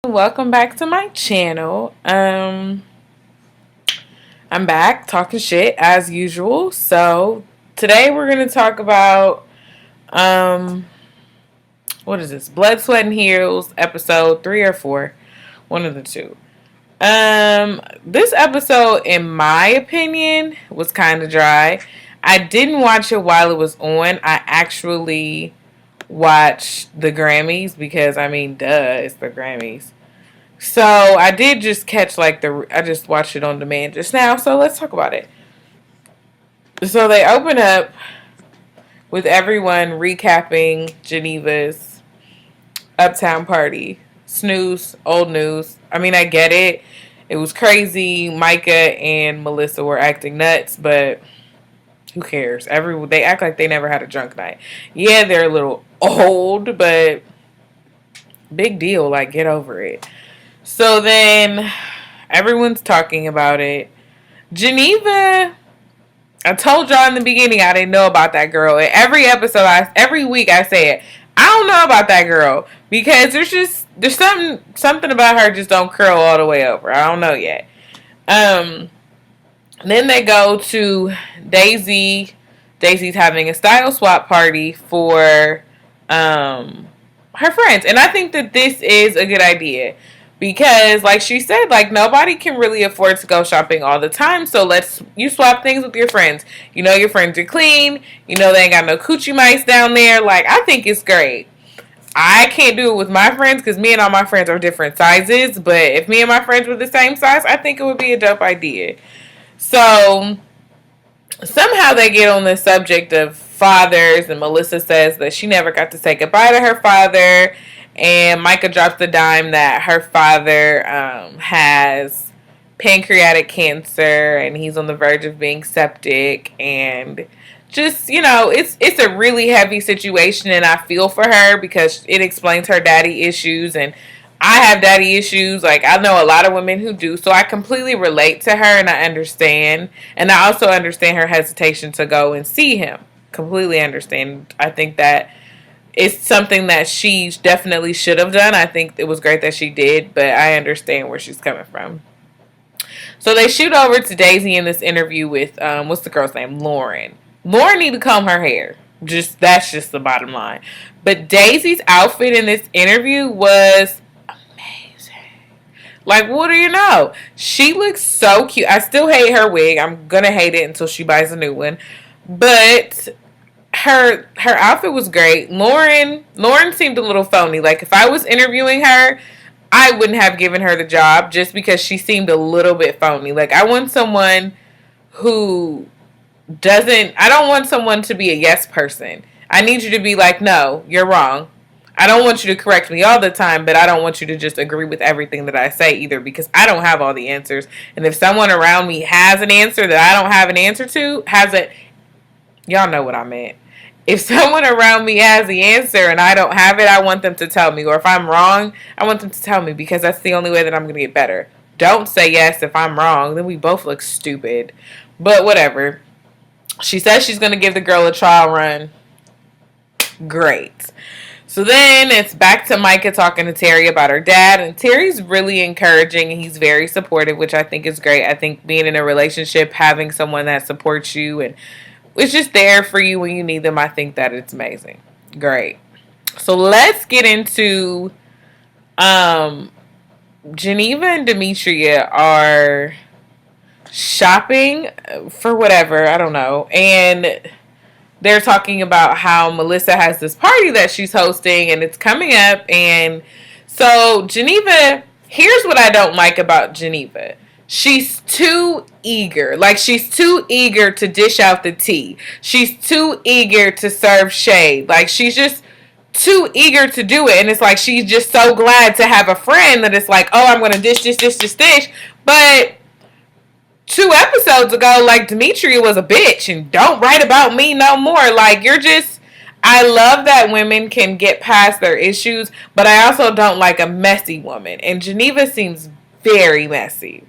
Welcome back to my channel. I'm back talking shit as usual. So today we're gonna talk about what is this? Blood, Sweat, and Heels, episode 3 or 4, one of the two. This episode, in my opinion, was kind of dry. I didn't watch it while it was on. I actually watched the Grammys because it's the Grammys. So I did just catch I just watched it on demand just now. So let's talk about it. So they open up with everyone recapping Geneva's Uptown party. Snooze, old news. I get it. It was crazy. Micah and Melissa were acting nuts, but who cares? They act like they never had a drunk night. Yeah, they're a little old, but big deal. Like, get over it. So then everyone's talking about it. Geneva, I told y'all in the beginning I didn't know about that girl. And every week I say it. I don't know about that girl because there's something about her just don't curl all the way over. I don't know yet. Then they go to Daisy. Daisy's having a style swap party for her friends, and I think that this is a good idea. Because, like she said, nobody can really afford to go shopping all the time. So you swap things with your friends. You know your friends are clean. You know they ain't got no coochie mice down there. I think it's great. I can't do it with my friends because me and all my friends are different sizes. But if me and my friends were the same size, I think it would be a dope idea. So somehow they get on the subject of fathers, and Melissa says that she never got to say goodbye to her father. And Micah drops the dime that her father has pancreatic cancer and he's on the verge of being septic. And just, it's a really heavy situation. And I feel for her because it explains her daddy issues. And I have daddy issues. I know a lot of women who do. So I completely relate to her and I understand. And I also understand her hesitation to go and see him. Completely understand. I think that it's something that she definitely should have done. I think it was great that she did, but I understand where she's coming from. So they shoot over to Daisy in this interview with what's the girl's name? Lauren. Lauren need to comb her hair. That's just the bottom line. But Daisy's outfit in this interview was amazing. What do you know? She looks so cute. I still hate her wig. I'm gonna hate it until she buys a new one. But her outfit was great. Lauren seemed a little phony. If I was interviewing her, I wouldn't have given her the job just because she seemed a little bit phony. I want someone who I don't want someone to be a yes person. I need you to be no, you're wrong. I don't want you to correct me all the time, but I don't want you to just agree with everything that I say either because I don't have all the answers. And if someone around me has an answer that I don't have an answer to, y'all know what I meant. If someone around me has the answer and I don't have it, I want them to tell me. Or if I'm wrong, I want them to tell me because that's the only way that I'm going to get better. Don't say yes if I'm wrong. Then we both look stupid. But whatever. She says she's going to give the girl a trial run. Great. So then it's back to Micah talking to Terry about her dad. And Terry's really encouraging and he's very supportive, which I think is great. I think being in a relationship, having someone that supports you and it's just there for you when you need them. I think that it's amazing. Great. So let's get into Geneva and Demetria are shopping for whatever. I don't know. And they're talking about how Melissa has this party that she's hosting and it's coming up. And so Geneva, here's what I don't like about Geneva. She's too eager. She's too eager to dish out the tea. She's too eager to serve shade. She's just too eager to do it. And it's she's just so glad to have a friend that it's oh, I'm going to dish. But 2 episodes ago, Demetria was a bitch and don't write about me no more. I love that women can get past their issues, but I also don't like a messy woman. And Geneva seems very messy.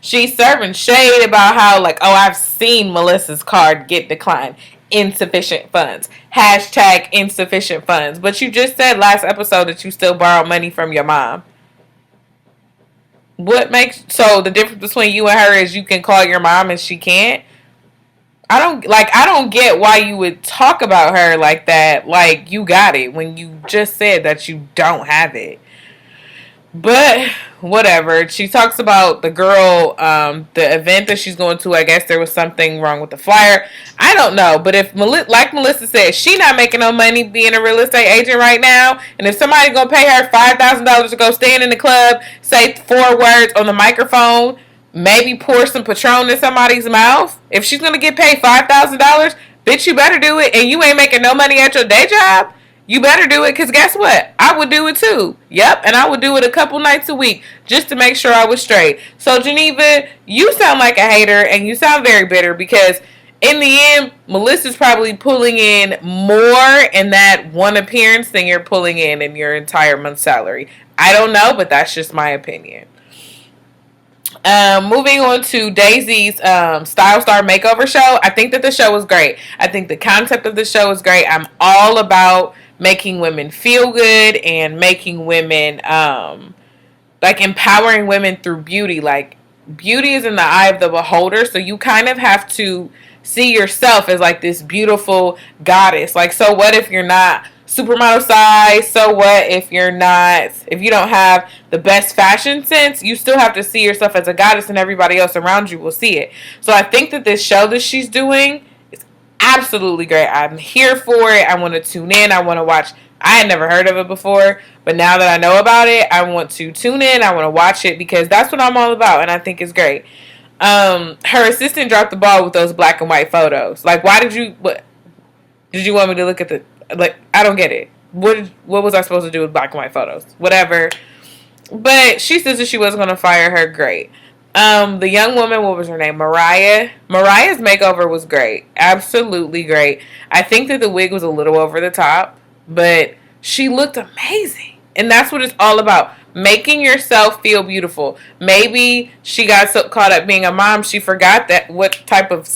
She's serving shade about how, oh, I've seen Melissa's card get declined. Insufficient funds. Hashtag insufficient funds. But you just said last episode that you still borrow money from your mom. What makes so the difference between you and her is you can call your mom and she can't? I don't get why you would talk about her like that. Like you got it when you just said that you don't have it. But whatever. She talks about the girl, the event that she's going to. I guess there was something wrong with the flyer. I don't know. But if, like Melissa said, she not making no money being a real estate agent right now. And if somebody's going to pay her $5,000 to go stand in the club, say 4 words on the microphone, maybe pour some Patron in somebody's mouth. If she's going to get paid $5,000, bitch, you better do it. And you ain't making no money at your day job. You better do it, because guess what? I would do it too. Yep, and I would do it a couple nights a week just to make sure I was straight. So, Geneva, you sound like a hater, and you sound very bitter, because in the end, Melissa's probably pulling in more in that one appearance than you're pulling in your entire month's salary. I don't know, but that's just my opinion. Moving on to Daisy's Style Star Makeover show. I think that the show was great. I think the concept of the show is great. I'm all about making women feel good and making women like empowering women through beauty. Like beauty is in the eye of the beholder, so you kind of have to see yourself as like this beautiful goddess. Like, so what if you're not supermodel size? So what if you don't have the best fashion sense? You still have to see yourself as a goddess, and everybody else around you will see it. So I think that this show that she's doing is absolutely great. I'm here for it. I want to tune in. I want to watch. I had never heard of it before, but now that I know about it, I want to tune in. I want to watch it, because that's what I'm all about, and I think it's great. Her assistant dropped the ball with those black and white photos. Like, why did you? What did you want me to look at the? Like, I don't get it. What was I supposed to do with black and white photos? Whatever. But she says that she wasn't going to fire her. Great. The young woman, what was her name? Mariah. Mariah's makeover was great. Absolutely great. I think that the wig was a little over the top, but she looked amazing. And that's what it's all about. Making yourself feel beautiful. Maybe she got so caught up being a mom, she forgot that what type of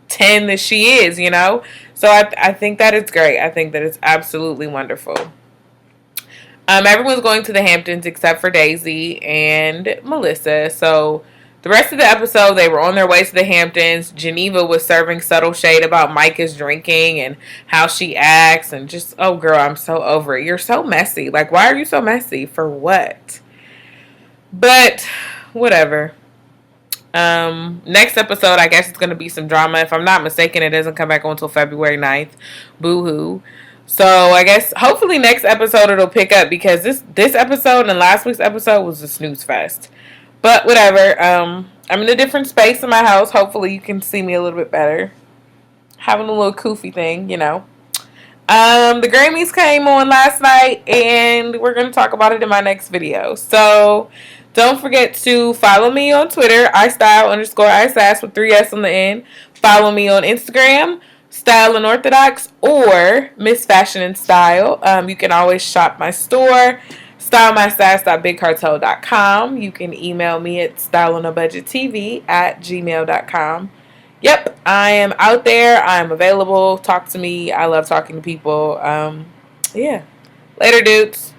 10 that she is, you know? So I think that it's great. I think that it's absolutely wonderful. Everyone's going to the Hamptons except for Daisy and Melissa. So the rest of the episode, they were on their way to the Hamptons. Geneva was serving subtle shade about Micah's drinking and how she acts. And just, oh, girl, I'm so over it. You're so messy. Like, why are you so messy? For what? But whatever. Next episode, I guess it's going to be some drama. If I'm not mistaken, it doesn't come back on until February 9th. Boo-hoo. So I guess hopefully next episode it'll pick up, because this episode and last week's episode was a snooze fest. But whatever. I'm in a different space in my house. Hopefully you can see me a little bit better. Having a little koofy thing, you know. The Grammys came on last night, and we're going to talk about it in my next video. So don't forget to follow me on Twitter, iStyle_ISass with 3S on the end. Follow me on Instagram, Style Unorthodox, or Miss Fashion and Style. You can always shop my store, stylemysass.bigcartel.com. You can email me at styleonabudgettv@gmail.com. Yep, I am out there. I'm available. Talk to me. I love talking to people. Yeah. Later, dudes.